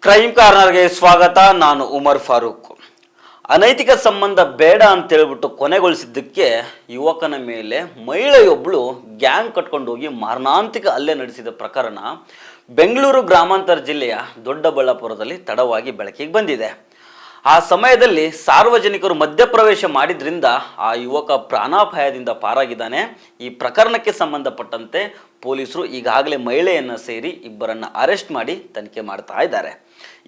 Crime ಕಾರ್ನರ್ಗೆ ಸ್ವಾಗತ. ನಾನು ಉಮರ್ ಫಾರೂಕ್. ಅನೈತಿಕ ಸಂಬಂಧ ಬೇಡ ಅಂತ ಹೇಳ್ಬಿಟ್ಟು ಕೊನೆಗೊಳಿಸಿದ್ದಕ್ಕೆ ಯುವಕನ ಮೇಲೆ ಮಹಿಳೆಯೊಬ್ಬಳು ಗ್ಯಾಂಗ್ ಕಟ್ಕೊಂಡು ಹೋಗಿ ಮಾರಣಾಂತಿಕ ಹಲ್ಲೆ ನಡೆಸಿದ ಪ್ರಕರಣ ಬೆಂಗಳೂರು ಗ್ರಾಮಾಂತರ ಜಿಲ್ಲೆಯ ದೊಡ್ಡಬಳ್ಳಾಪುರದಲ್ಲಿ ತಡವಾಗಿ ಬೆಳಕಿಗೆ ಬಂದಿದೆ. ಆ ಸಮಯದಲ್ಲಿ ಸಾರ್ವಜನಿಕರು ಮಧ್ಯಪ್ರವೇಶ ಮಾಡಿದ್ರಿಂದ ಆ ಯುವಕ ಪ್ರಾಣಾಪಾಯದಿಂದ ಪಾರಾಗಿದ್ದಾನೆ. ಈ ಪ್ರಕರಣಕ್ಕೆ ಸಂಬಂಧಪಟ್ಟಂತೆ ಪೊಲೀಸರು ಈಗಾಗಲೇ ಮಹಿಳೆಯನ್ನು ಸೇರಿ ಇಬ್ಬರನ್ನು ಅರೆಸ್ಟ್ ಮಾಡಿ ತನಿಖೆ ಮಾಡ್ತಾ ಇದ್ದಾರೆ.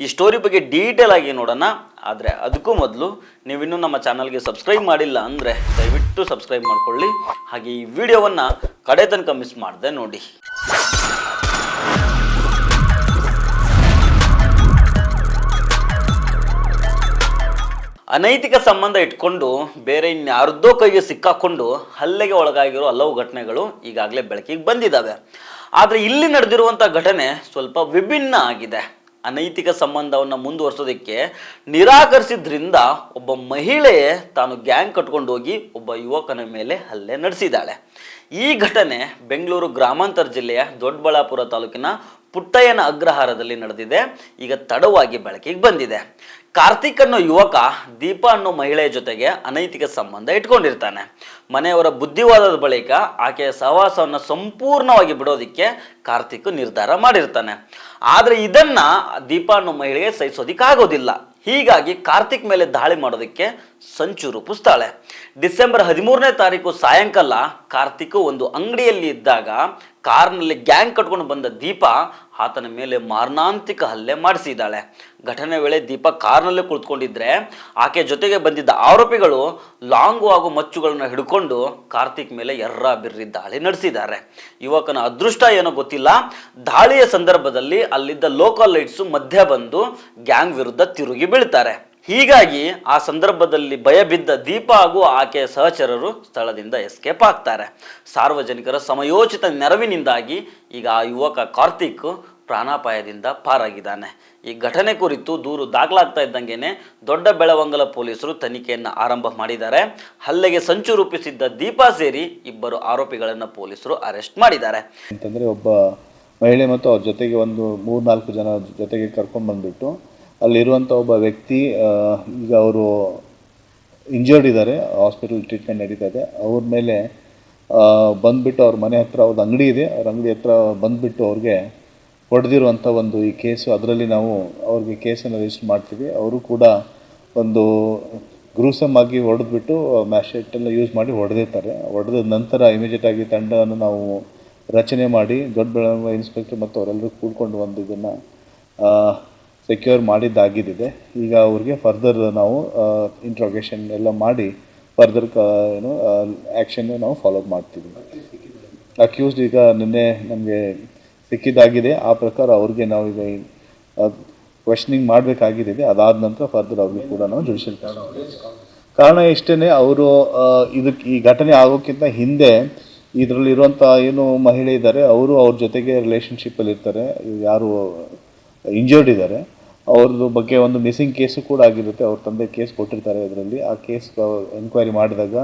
ಈ ಸ್ಟೋರಿ ಬಗ್ಗೆ ಡೀಟೇಲ್ ಆಗಿ ನೋಡೋಣ. ಆದರೆ ಅದಕ್ಕೂ ಮೊದಲು ನೀವಿನ್ನೂ ನಮ್ಮ ಚಾನಲ್ಗೆ ಸಬ್ಸ್ಕ್ರೈಬ್ ಮಾಡಿಲ್ಲ ಅಂದರೆ ದಯವಿಟ್ಟು ಸಬ್ಸ್ಕ್ರೈಬ್ ಮಾಡಿಕೊಳ್ಳಿ. ಹಾಗೆ ಈ ವಿಡಿಯೋವನ್ನು ಕಡೆ ತನಕ ಮಿಸ್ ಮಾಡದೆ ನೋಡಿ. ಅನೈತಿಕ ಸಂಬಂಧ ಇಟ್ಕೊಂಡು ಬೇರೆ ಇನ್ಯಾರ್ದೋ ಕೈಗೆ ಸಿಕ್ಕಾಕೊಂಡು ಹಲ್ಲೆಗೆ ಒಳಗಾಗಿರೋ ಹಲವು ಘಟನೆಗಳು ಈಗಾಗಲೇ ಬೆಳಕಿಗೆ ಬಂದಿದ್ದಾವೆ. ಆದರೆ ಇಲ್ಲಿ ನಡೆದಿರುವಂಥ ಘಟನೆ ಸ್ವಲ್ಪ ವಿಭಿನ್ನ ಆಗಿದೆ. ಅನೈತಿಕ ಸಂಬಂಧವನ್ನು ಮುಂದುವರಿಸೋದಕ್ಕೆ ನಿರಾಕರಿಸಿದ್ರಿಂದ ಒಬ್ಬ ಮಹಿಳೆಯೇ ತಾನು ಗ್ಯಾಂಗ್ ಕಟ್ಕೊಂಡು ಹೋಗಿ ಒಬ್ಬ ಯುವಕನ ಮೇಲೆ ಹಲ್ಲೆ ನಡೆಸಿದ್ದಾಳೆ. ಈ ಘಟನೆ ಬೆಂಗಳೂರು ಗ್ರಾಮಾಂತರ ಜಿಲ್ಲೆಯ ದೊಡ್ಡಬಳ್ಳಾಪುರ ತಾಲೂಕಿನ ಪುಟ್ಟಯ್ಯನ ಅಗ್ರಹಾರದಲ್ಲಿ ನಡೆದಿದೆ. ಈಗ ತಡವಾಗಿ ಬೆಳಕಿಗೆ ಬಂದಿದೆ. ಕಾರ್ತಿಕ್ ಅನ್ನೋ ಯುವಕ ದೀಪಾ ಅನ್ನೋ ಮಹಿಳೆಯ ಜೊತೆಗೆ ಅನೈತಿಕ ಸಂಬಂಧ ಇಟ್ಕೊಂಡಿರ್ತಾನೆ. ಮನೆಯವರ ಬುದ್ಧಿವಾದದ ಬಳಿಕ ಆಕೆಯ ಸಹವಾಸವನ್ನು ಸಂಪೂರ್ಣವಾಗಿ ಬಿಡೋದಕ್ಕೆ ಕಾರ್ತಿಕ್ ನಿರ್ಧಾರ ಮಾಡಿರ್ತಾನೆ. ಆದರೆ ಇದನ್ನ ದೀಪಾ ಅನ್ನೋ ಮಹಿಳೆಗೆ ಸಹಿಸೋದಿಕ್ಕಾಗೋದಿಲ್ಲ. ಹೀಗಾಗಿ ಕಾರ್ತಿಕ್ ಮೇಲೆ ದಾಳಿ ಮಾಡೋದಕ್ಕೆ ಸಂಚು ರೂಪಿಸ್ತಾಳೆ. ಡಿಸೆಂಬರ್ 13ನೇ ತಾರೀಕು ಸಾಯಂಕಾಲ ಕಾರ್ತಿಕ್ ಒಂದು ಅಂಗಡಿಯಲ್ಲಿ ಇದ್ದಾಗ ಕಾರ್ನಲ್ಲಿ ಗ್ಯಾಂಗ್ ಕಟ್ಕೊಂಡು ಬಂದ ದೀಪಾ ಆತನ ಮೇಲೆ ಮಾರಣಾಂತಿಕ ಹಲ್ಲೆ ಮಾಡಿಸಿದ್ದಾಳೆ. ಘಟನೆ ವೇಳೆ ದೀಪಾ ಕಾರ್ನಲ್ಲೇ ಕುಳಿತುಕೊಂಡಿದ್ರೆ ಆಕೆ ಜೊತೆಗೆ ಬಂದಿದ್ದ ಆರೋಪಿಗಳು ಲಾಂಗು ಹಾಗೂ ಮಚ್ಚುಗಳನ್ನು ಹಿಡ್ಕೊಂಡು ಕಾರ್ತಿಕ್ ಮೇಲೆ ಎರ್ರ ಬಿರ್ರಿ ದಾಳಿ ನಡೆಸಿದ್ದಾರೆ. ಯುವಕನ ಅದೃಷ್ಟ ಏನೋ ಗೊತ್ತಿಲ್ಲ, ದಾಳಿಯ ಸಂದರ್ಭದಲ್ಲಿ ಅಲ್ಲಿದ್ದ ಲೋಕಲ್ ಲೈಟ್ಸು ಮಧ್ಯೆ ಬಂದು ಗ್ಯಾಂಗ್ ವಿರುದ್ಧ ತಿರುಗಿ ಬೀಳ್ತಾರೆ. ಹೀಗಾಗಿ ಆ ಸಂದರ್ಭದಲ್ಲಿ ಭಯ ಬಿದ್ದ ದೀಪಾ ಹಾಗೂ ಆಕೆಯ ಸಹಚರರು ಸ್ಥಳದಿಂದ ಎಸ್ಕೇಪ್ ಆಗ್ತಾರೆ. ಸಾರ್ವಜನಿಕರ ಸಮಯೋಚಿತ ನೆರವಿನಿಂದಾಗಿ ಈಗ ಆ ಯುವಕ ಕಾರ್ತಿಕ್ ಪ್ರಾಣಾಪಾಯದಿಂದ ಪಾರಾಗಿದ್ದಾನೆ. ಈ ಘಟನೆ ಕುರಿತು ದೂರು ದಾಖಲಾಗ್ತಾ ಇದ್ದಂಗೆನೆ ದೊಡ್ಡ ಬೆಳವಂಗಲ ಪೊಲೀಸರು ತನಿಖೆಯನ್ನು ಆರಂಭ ಮಾಡಿದ್ದಾರೆ. ಹಲ್ಲೆಗೆ ಸಂಚು ರೂಪಿಸಿದ್ದ ದೀಪಾ ಸೇರಿ ಇಬ್ಬರು ಆರೋಪಿಗಳನ್ನು ಪೊಲೀಸರು ಅರೆಸ್ಟ್ ಮಾಡಿದ್ದಾರೆ. ಅಂತಂದರೆ ಒಬ್ಬ ಮಹಿಳೆ ಮತ್ತು ಅವ್ರ ಜೊತೆಗೆ ಒಂದು 3-4 ಜನ ಜೊತೆಗೆ ಕರ್ಕೊಂಡ್ಬಂದ್ಬಿಟ್ಟು ಅಲ್ಲಿರುವಂಥ ಒಬ್ಬ ವ್ಯಕ್ತಿ ಈಗ ಅವರು ಇಂಜರ್ಡ್ ಇದ್ದಾರೆ, ಹಾಸ್ಪಿಟಲ್ ಟ್ರೀಟ್ಮೆಂಟ್ ನಡೀತಾ ಇದೆ. ಅವ್ರ ಮೇಲೆ ಬಂದುಬಿಟ್ಟು ಅವ್ರ ಮನೆ ಹತ್ರ ಒಂದು ಅಂಗಡಿ ಇದೆ, ಅವ್ರ ಅಂಗಡಿ ಹತ್ರ ಬಂದುಬಿಟ್ಟು ಅವ್ರಿಗೆ ಹೊಡೆದಿರುವಂಥ ಒಂದು ಈ ಕೇಸು, ಅದರಲ್ಲಿ ನಾವು ಅವ್ರಿಗೆ ಕೇಸನ್ನು ರಿಜಿಸ್ಟರ್ ಮಾಡ್ತೀವಿ. ಅವರು ಕೂಡ ಒಂದು ಗ್ರೂಸಮ್ ಆಗಿ ಹೊಡೆದ್ಬಿಟ್ಟು ಮ್ಯಾಶೆಟ್ಟೆಲ್ಲ ಯೂಸ್ ಮಾಡಿ ಹೊಡೆದಿರ್ತಾರೆ. ಹೊಡೆದ ನಂತರ ಇಮಿಡಿಯೇಟಾಗಿ ತಂಡವನ್ನು ನಾವು ರಚನೆ ಮಾಡಿ ದೊಡ್ಡ ಬೆಳವಣಿಗೆ ಇನ್ಸ್ಪೆಕ್ಟರ್ ಮತ್ತು ಅವರೆಲ್ಲರೂ ಕೂಡ್ಕೊಂಡು ಒಂದು ಇದನ್ನು ಸೆಕ್ಯೂರ್ ಮಾಡಿದ್ದಾಗಿದೆ. ಈಗ ಅವ್ರಿಗೆ ಫರ್ದರ್ ನಾವು ಇಂಟ್ರೋಗೇಷನ್ ಎಲ್ಲ ಮಾಡಿ ಫರ್ದರ್ ಆ್ಯಕ್ಷನ್ನು ನಾವು ಫಾಲೋ ಮಾಡ್ತೀವಿ. ಅಕ್ಯೂಸ್ಡ್ ಈಗ ನಿನ್ನೆ ನಮಗೆ ಸಿಕ್ಕಿದ್ದಾಗಿದೆ. ಆ ಪ್ರಕಾರ ಅವ್ರಿಗೆ ನಾವು ಈಗ ಕ್ವೆಶ್ಚನಿಂಗ್ ಮಾಡಬೇಕಾಗಿದೆ. ಅದಾದ ನಂತರ ಫರ್ದರ್ ಅವ್ರಿಗೆ ಕೂಡ ನಾವು ಜುಡಿಷಿಯಲ್ ಕಾರಣ ಇಷ್ಟೇ. ಅವರು ಈ ಘಟನೆ ಆಗೋಕ್ಕಿಂತ ಹಿಂದೆ ಇದರಲ್ಲಿರುವಂಥ ಏನು ಮಹಿಳೆ ಇದ್ದಾರೆ ಅವರು ಅವ್ರ ಜೊತೆಗೆ ರಿಲೇಷನ್ಶಿಪ್ಪಲ್ಲಿ ಇರ್ತಾರೆ. ಯಾರು ಇಂಜರ್ಡ್ ಇದ್ದಾರೆ ಅವ್ರದ್ದು ಬಗ್ಗೆ ಒಂದು ಮಿಸ್ಸಿಂಗ್ ಕೇಸು ಕೂಡ ಆಗಿರುತ್ತೆ. ಅವ್ರ ತಂದೆ ಕೇಸ್ ಕೊಟ್ಟಿರ್ತಾರೆ. ಅದರಲ್ಲಿ ಆ ಕೇಸ್ ಎನ್ಕ್ವೈರಿ ಮಾಡಿದಾಗ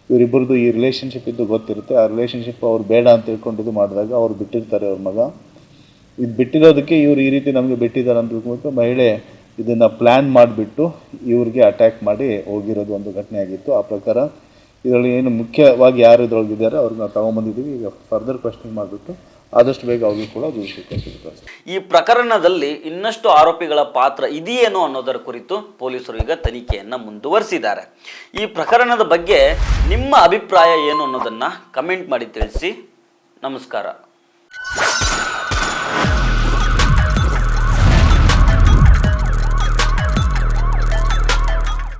ಇವರಿಬ್ಬರದು ಈ ರಿಲೇಷನ್ಶಿಪ್ ಇದ್ದು ಗೊತ್ತಿರುತ್ತೆ. ಆ ರಿಲೇಷನ್ಶಿಪ್ ಅವ್ರು ಬೇಡ ಅಂತ ತಿಳ್ಕೊಂಡಿದ್ದು ಮಾಡಿದಾಗ ಅವ್ರು ಬಿಟ್ಟಿರ್ತಾರೆ. ಅವ್ರ ಮಗ ಇದು ಬಿಟ್ಟಿರೋದಕ್ಕೆ ಇವ್ರು ಈ ರೀತಿ ನಮಗೆ ಬಿಟ್ಟಿದ್ದಾರೆ ಅಂತ ತಿಳ್ಕೊಂಡು ಮಹಿಳೆ ಇದನ್ನು ಪ್ಲ್ಯಾನ್ ಮಾಡಿಬಿಟ್ಟು ಇವ್ರಿಗೆ ಅಟ್ಯಾಕ್ ಮಾಡಿ ಹೋಗಿರೋದು ಒಂದು ಘಟನೆ ಆಗಿತ್ತು. ಆ ಪ್ರಕಾರ ಇದರಲ್ಲಿ ಏನು ಮುಖ್ಯವಾಗಿ ಯಾರು ಇದ್ರೊಳಗಿದ್ದಾರೆ ಅವ್ರನ್ನ ನಾವು ತೊಗೊಂಬಂದಿದ್ದೀವಿ. ಈಗ ಫರ್ದರ್ ಕ್ವೆಶ್ಚನ್ ಮಾಡಿಬಿಟ್ಟು ಆದಷ್ಟು ಬೇಗ ಅವ್ರಿಗೆ ಕೂಡ ದೂಷಿಸಿದ್ದಾರೆ. ಈ ಪ್ರಕರಣದಲ್ಲಿ ಇನ್ನಷ್ಟು ಆರೋಪಿಗಳ ಪಾತ್ರ ಇದೆಯೇನೋ ಅನ್ನೋದರ ಕುರಿತು ಪೊಲೀಸರು ಈಗ ತನಿಖೆಯನ್ನು ಮುಂದುವರಿಸಿದ್ದಾರೆ. ಈ ಪ್ರಕರಣದ ಬಗ್ಗೆ ನಿಮ್ಮ ಅಭಿಪ್ರಾಯ ಏನು ಅನ್ನೋದನ್ನು ಕಮೆಂಟ್ ಮಾಡಿ ತಿಳಿಸಿ. ನಮಸ್ಕಾರ.